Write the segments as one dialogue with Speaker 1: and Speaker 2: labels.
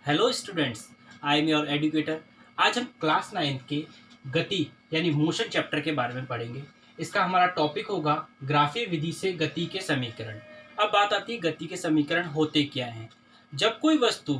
Speaker 1: Hello students, I am your educator. आज हम class 9 के गति यानी मोशन चैप्टर के बारे में पढ़ेंगे। इसका हमारा टॉपिक होगा ग्राफीय विधि से गति के समीकरण। अब बात आती है गति के समीकरण होते क्या हैं। जब कोई वस्तु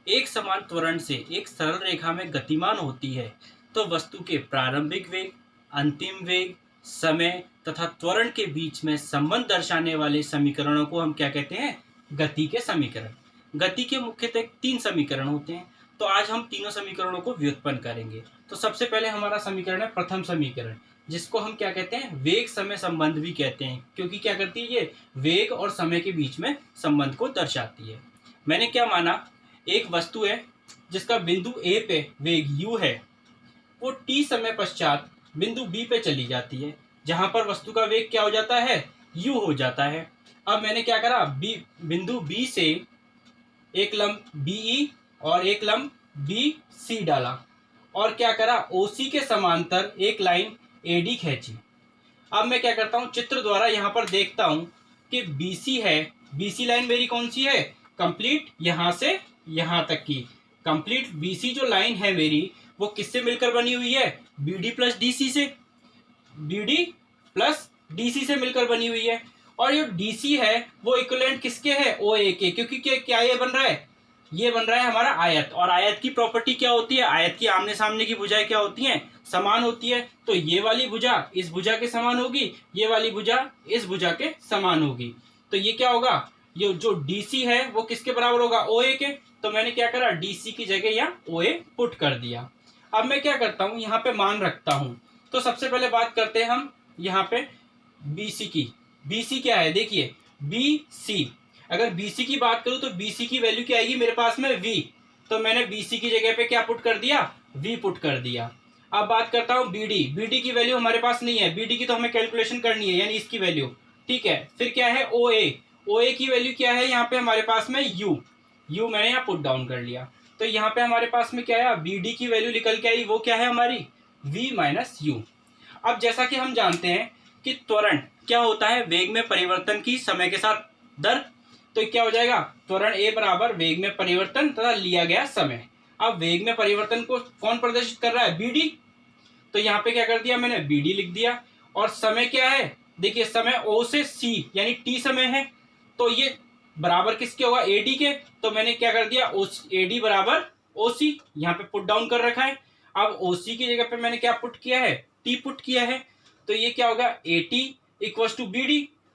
Speaker 1: एक समान त्वरण से एक सरल रेखा में गतिमान होती है तो वस्तु के प्रारंभिक वेग, अंतिम वेग, समय तथा त्वरण के बीच में संबंध दर्शाने वाले समीकरणों को हम क्या कहते हैं? गति के समीकरण। गति के मुख्यतः 3 समीकरण होते हैं, तो आज हम तीनों समीकरणों को व्युत्पन्न करेंगे। तो सबसे पहले हमारा समीकरण है प्रथम समीकरण, जिसको हम क्या कहते हैं? वेग समय संबंध भी कहते हैं, क्योंकि क्या करती है ये? वेग और समय के बीच में संबंध को दर्शाती है। मैंने क्या माना, एक वस्तु है जिसका बिंदु ए पे वेग u है, वो t समय पश्चात बिंदु b पे चली जाती है, जहां पर वस्तु का वेग क्या हो जाता है? u हो जाता है। अब मैंने क्या करा, बिंदु b से एक लंब BE और एक लंब BC डाला और क्या करा, OC के समांतर एक लाइन AD खींची। अब मैं क्या करता हूँ, चित्र द्वारा यहाँ पर देखता हूँ कि BC है, BC लाइन मेरी कौन सी है? कंप्लीट यहाँ से यहाँ तक की कंप्लीट BC जो लाइन है मेरी, वो किससे मिलकर बनी हुई है? BD प्लस DC से, BD प्लस DC से मिलकर बनी हुई है। और जो DC है वो इक्विवेलेंट किसके है? OA के, क्योंकि क्या ये बन रहा है? ये बन रहा है हमारा आयत, और आयत की प्रॉपर्टी क्या होती है? आयत की आमने सामने की भुजाएं क्या होती हैं? समान होती है। तो ये वाली भुजा इस भुजा के समान होगी, ये वाली भुजा इस भुजा के समान होगी। तो ये क्या होगा, ये जो DC है वो किसके बराबर होगा? OA के। तो मैंने क्या करा, DC की जगह यहाँ OA पुट कर दिया। अब मैं क्या करता हूँ, यहाँ पे मान रखता हूँ। तो सबसे पहले बात करते हैं हम यहाँ पे BC की। BC क्या है? देखिए BC, अगर BC की बात करूं तो BC की वैल्यू क्या आएगी मेरे पास में? V। तो मैंने BC की जगह पे क्या पुट कर दिया? V पुट कर दिया। अब बात करता हूं BD। BD की वैल्यू हमारे पास नहीं है, BD की तो हमें कैलकुलेशन करनी है, यानी इसकी वैल्यू। ठीक है, फिर क्या है? OA। OA की वैल्यू क्या है यहाँ पे हमारे पास में? U। U मैंने यहाँ पुट डाउन कर लिया। तो यहाँ पे हमारे पास में क्या है? BD की वैल्यू निकल के आई, वो क्या है हमारी? V minus U। अब जैसा कि हम जानते हैं कि त्वरण क्या होता है? वेग में परिवर्तन की समय के साथ दर। तो क्या हो जाएगा? त्वरण A बराबर वेग में परिवर्तन तथा लिया गया समय। अब वेग में परिवर्तन को कौन प्रदर्शित कर रहा है? BD। तो यहाँ पे क्या कर दिया मैंने? BD लिख दिया। और समय क्या है? देखिए समय O से C यानी T समय है, तो ये बराबर किसके होगा? AD के। तो मैंने क्या कर दिया, AD बराबर OC यहाँ पे पुट डाउन कर रखा है। अब OC की जगह पे मैंने क्या पुट किया है? T पुट किया है। तो ये क्या होगा? AT equals to BD।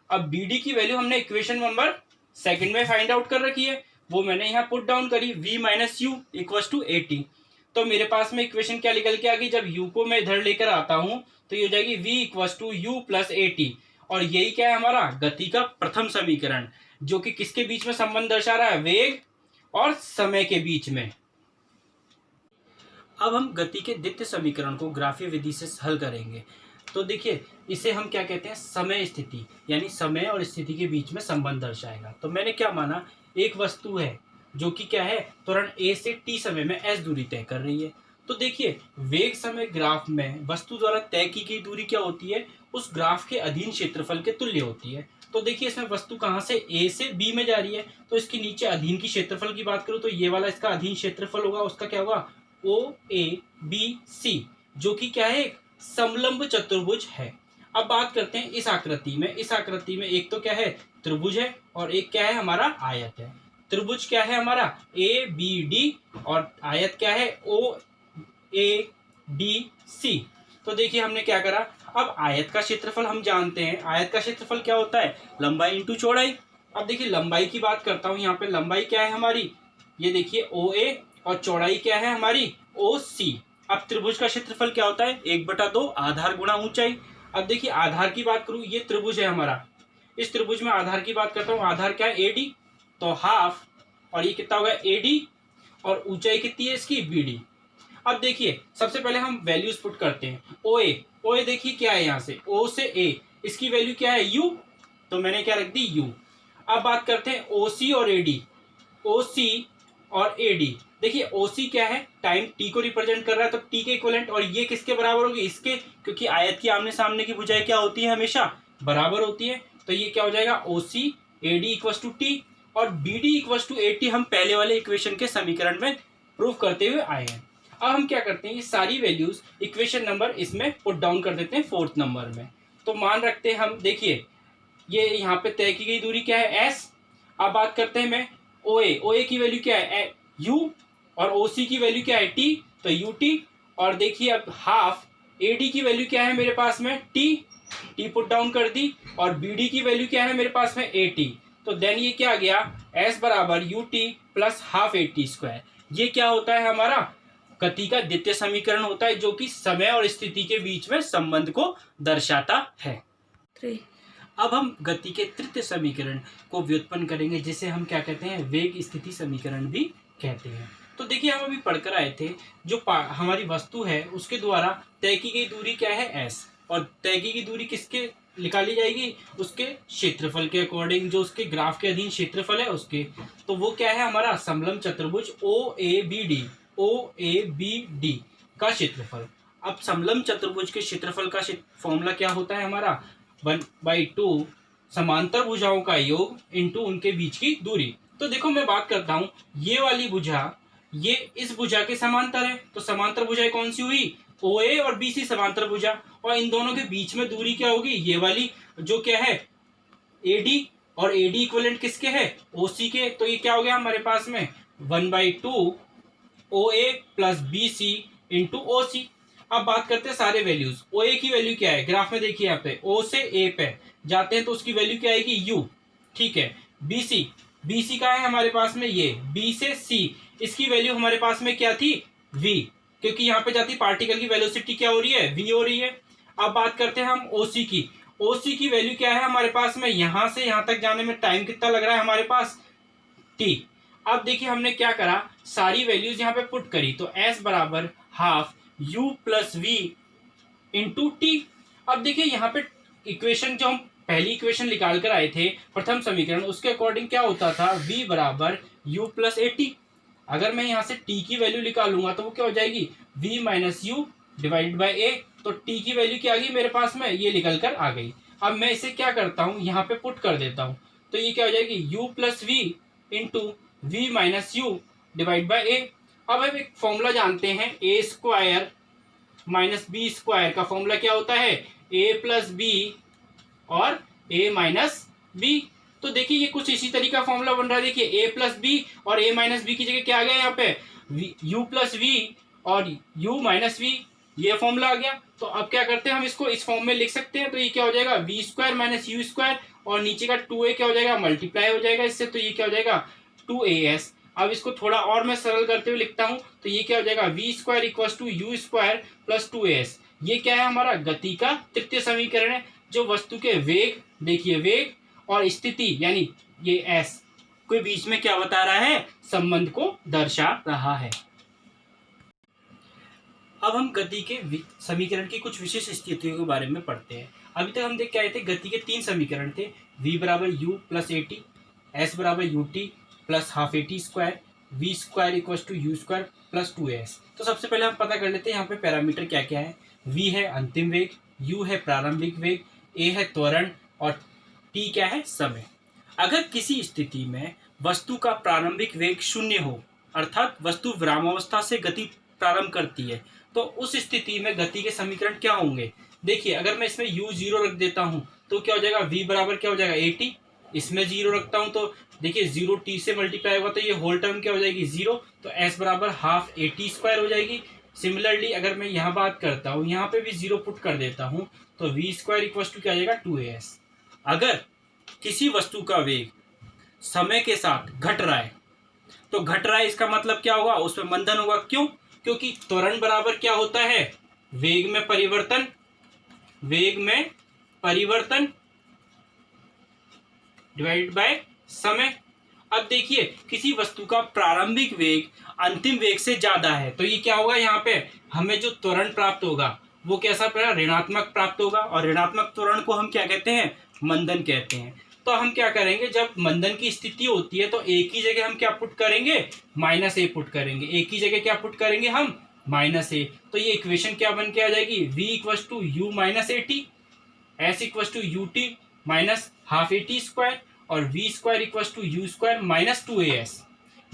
Speaker 1: अब BD की वैल्यू हमने इक्वेशन नंबर सेकंड में फाइंड आउट कर रखी है, वो मैंने यहाँ पुट डाउन करी, V minus U equals to AT। तो मेरे पास में इक्वेशन क्या निकल के आ गई? जब U को मैं इधर लेकर आता हूँ तो ये हो जाएगी V equals to U plus AT। और यही क्या है हमारा? गति का प्रथम समीकरण, जो कि किसके बीच में संबंध दर्शा रहा है? वेग और समय के बीच में। अब हम गति के द्वितीय समीकरण को ग्राफीय विधि से हल करेंगे। तो देखिए, इसे हम क्या कहते हैं? समय स्थिति, यानी समय और स्थिति के बीच में संबंध दर्शाएगा। तो मैंने क्या माना, एक वस्तु है जो कि क्या है? त्वरण A से T समय में S दूरी तय कर रही है। तो देखिए, वेग समय ग्राफ में वस्तु द्वारा तय की गई दूरी क्या होती है? उस ग्राफ के अधीन क्षेत्रफल के तुल्य होती है। तो देखिए, इसमें वस्तु कहाँ से? A से B में जा रही है, तो इसके नीचे अधीन की क्षेत्रफल की बात करूँ तो ये वाला इसका अधीन क्षेत्रफल होगा, उसका क्या होगा? OABC, जो कि क्या है? एक समलंब चतुर्भुज है। अब बात करते हैं इस आकृति में। इस आकृति में एक तो क्या है? त्रिभुज है, और एक क्या है? हमारा आयत है। त्रिभुज क्या है हमारा? ABD, और आयत क्या है? OADC। तो देखिए हमने क्या करा, अब आयत का क्षेत्रफल हम जानते हैं। आयत का क्षेत्रफल क्या होता है? लंबाई इंटू चौड़ाई। अब देखिए लंबाई की बात करता हूँ, यहाँ पे लंबाई क्या है हमारी? ये देखिए OA, और चौड़ाई क्या है हमारी? OC। अब त्रिभुज का क्षेत्रफल क्या होता है? 1/2 आधार गुणा ऊंचाई। अब देखिए आधार की बात करूं, ये त्रिभुज है हमारा, इस त्रिभुज में आधार की बात करता हूं, आधार क्या है? AD, तो हाफ, और ये कितना होगा? AD, और ऊंचाई कितनी है इसकी? BD। अब देखिए सबसे पहले हम वैल्यूज पुट करते हैं। OA देखिए क्या है, यहाँ से O से A, इसकी वैल्यू क्या है? U। तो मैंने क्या रख दी? U। अब बात करते हैं OC और AD। OC और AD, देखिए OC क्या है? टाइम T को रिप्रेजेंट कर रहा है, तो T के इक्विवेलेंट, और ये किसके बराबर होगी? इसके, क्योंकि आयत की आमने सामने की भुजाएं क्या होती है? हमेशा बराबर होती है। तो ये क्या हो जाएगा? OC AD equals to T। और बी डी इक्वल टू 80 हम पहले वाले इक्वेशन के समीकरण में प्रूव करते हुए आए हैं। अब हम क्या करते हैं, ये सारी वैल्यूज इक्वेशन नंबर इसमें पुट डाउन कर देते हैं फोर्थ नंबर में। तो मान रखते हैं हम, देखिए ये यहाँ पे तय की गई दूरी क्या है, एस। अब बात करते हैं मैं ओए की वैल्यू क्या है, यू, और ओसी की वैल्यू क्या है, टी, तो यू टी। और देखिए अब हाफ एडी की वैल्यू क्या है मेरे पास में, टी पुट डाउन कर दी, और बीडी की वैल्यू क्या है मेरे पास में, ए टी। तो देन ये क्या आ गया, एस बराबर u t plus half a t square. ये क्या होता है, हमारा गति का द्वितीय समीकरण होता है, जो कि समय और स्थिति के बीच में संबंध को दर्शाता है। अब हम गति के तृतीय समीकरण को व्युत्पन्न करेंगे, जिसे हम क्या कहते हैं, वेग स्थिति समीकरण भी कहते हैं। तो देखिए हम अभी पढ़कर आए थे, जो हमारी वस्तु है उसके द्वारा तय की गई दूरी क्या है, एस, और तय की गई दूरी किसके निकाली जाएगी, उसके क्षेत्रफल के अकॉर्डिंग, जो उसके ग्राफ के अधीन क्षेत्रफल है उसके। तो वो क्या है, हमारा समलंब चतुर्भुज ओ ए बी डी का क्षेत्रफल। अब समलंब चतुर्भुज के क्षेत्रफल का फॉर्मूला क्या होता है हमारा, 1/2 समांतर भुजाओं का योग इंटू उनके बीच की दूरी। तो देखो मैं बात करता हूं, ये वाली भुजा ये इस भुजा के समांतर है, तो समांतर भुजाएं कौन सी हुई, OA और BC समांतर भुजा, और इन दोनों के बीच में दूरी क्या होगी, ये वाली जो क्या है AD, और AD इक्विवेलेंट किसके है, OC के। तो ये क्या हो गया हमारे पास में 1/2 OA plus BC into OC। अब बात करते हैं सारे वैल्यूज। OA की वैल्यू क्या है, ग्राफ में देखिए यहाँ पे O से A पे जाते हैं तो उसकी वैल्यू क्या आएगी, U, ठीक है। BC का है हमारे पास में ये B से C, इसकी वैल्यू हमारे पास में क्या थी, V, क्योंकि यहाँ पे जाती पार्टिकल की वेलोसिटी क्या हो रही है, V हो रही है। अब बात करते हैं हम OC की वैल्यू क्या है हमारे पास में, यहां से यहां तक जाने में टाइम कितना लग रहा है हमारे पास, T। अब देखिए हमने क्या करा, सारी वैल्यूज यहाँ पे पुट करी, तो S बराबर half U plus V into T. अब देखिए यहाँ पे इक्वेशन जो हम पहली इक्वेशन निकाल कर आए थे, प्रथम समीकरण, उसके अकॉर्डिंग क्या होता था, V बराबर U प्लस ए टी। अगर मैं यहाँ से t की वैल्यू निकालूंगा तो वो क्या हो जाएगी, V minus u divided by a. तो t की वैल्यू क्या आ गई मेरे पास में, ये निकल कर आ गई। अब मैं इसे क्या करता हूँ, यहाँ पे पुट कर देता हूँ, तो ये क्या हो जाएगी, u plus v into v minus u divide by a. अब हम एक फॉर्मूला जानते हैं, a square minus b square का फॉर्मूला क्या होता है, ए प्लस बी और ए माइनस बी। तो देखिए ये कुछ इसी तरीके का फॉर्मूला बन रहा है, देखिए ए प्लस बी और ए माइनस बी की जगह क्या आ गया यहाँ पे, यू प्लस वी और यू माइनस वी, ये फॉर्मूला आ गया। तो अब क्या करते हैं, हम इसको इस फॉर्म में लिख सकते हैं, तो ये क्या हो जाएगा, V square minus U square, और नीचे का 2a क्या हो जाएगा, मल्टीप्लाई हो जाएगा इससे, तो ये क्या हो जाएगा 2as। अब इसको थोड़ा और मैं सरल करते हुए लिखता हूं, तो ये क्या हो जाएगा, V square equal to you square plus 2as। ये क्या है, हमारा गति का तृतीय समीकरण है, जो वस्तु के वेग, देखिए वेग और स्थिति यानी ये s के बीच में क्या बता रहा है, संबंध को दर्शा रहा है। अब हम गति के समीकरण की कुछ विशेष स्थितियों के बारे में पढ़ते हैं। अभी तक हम देख के आए थे, गति के 3 समीकरण थे, v बराबर u plus a t, s बराबर u t plus half a t square, v square equal to you square plus 2as। तो सबसे पहले हम पता कर लेते हैं यहाँ पे पैरामीटर क्या क्या है। v है अंतिम वेग, u है प्रारंभिक वेग, a है त्वरण और t क्या है, समय। अगर किसी स्थिति में वस्तु का प्रारंभिक वेग 0 हो, अर्थात वस्तु विरामावस्था से गति प्रारंभ करती है, तो उस स्थिति में गति के समीकरण क्या होंगे। देखिए अगर मैं इसमें u 0 रख देता हूं तो क्या हो जाएगा, v बराबर क्या हो जाएगा ए टी, इसमें 0 रखता हूं तो देखिए 0 t से मल्टीप्लाई होगा तो ये होल टर्म क्या हो जाएगी 0, तो s बराबर हाफ ए टी स्क्वायर हो जाएगी। सिमिलरली अगर मैं यहाँ बात करता हूँ, यहाँ पे भी 0 पुट कर देता हूँ, तो वी स्क्वायर इक्वल टू क्या आ जाएगा 2as। अगर किसी वस्तु का वेग समय के साथ घट रहा है, तो घट रहा है इसका मतलब क्या होगा, उसमें मंदन होगा। क्यों, क्योंकि त्वरण बराबर क्या होता है, वेग में परिवर्तन डिवाइडेड बाय समय। अब देखिए किसी वस्तु का प्रारंभिक वेग अंतिम वेग से ज्यादा है, तो ये क्या होगा, यहाँ पे हमें जो त्वरण प्राप्त होगा वो कैसा ऋणात्मक प्राप्त होगा, और ऋणात्मक त्वरण को हम क्या कहते हैं, मंदन कहते हैं। तो हम क्या करेंगे, जब मंदन की स्थिति होती है तो एक ही जगह हम क्या पुट करेंगे, माइनस ए पुट करेंगे, एक ही जगह क्या पुट करेंगे हम, माइनस ए। तो ये इक्वेशन क्या बन के आ जाएगी, v equal to u minus a t, s equal to u t minus half a t square, और v square equal to you square minus 2as।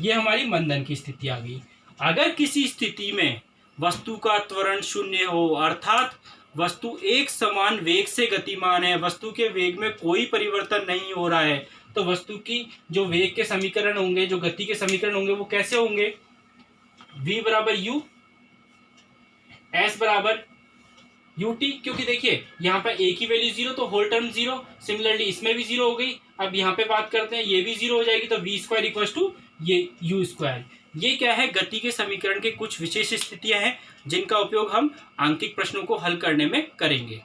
Speaker 1: ये हमारी मंदन की स्थिति आ गई। अगर किसी स्थिति में वस्तु का त्वरण शून्य हो, अर्थात वस्तु एक समान वेग से गतिमान है, वस्तु के वेग में कोई परिवर्तन नहीं हो रहा है, तो वस्तु की जो वेग के समीकरण होंगे, जो गति के समीकरण होंगे, वो कैसे होंगे? v बराबर u, s बराबर ut। क्योंकि देखिए यहाँ पर a की वैल्यू 0 तो होल टर्म 0, सिमिलरली इसमें भी 0 हो गई। अब यहाँ पे बात करते हैं, ये भी 0 हो जाएगी, तो वी स्क्वायर इक्वल टू ये u स्क्वायर। ये क्या है? गति के समीकरण के कुछ विशेष स्थितियां हैं जिनका उपयोग हम आंकिक प्रश्नों को हल करने में करेंगे।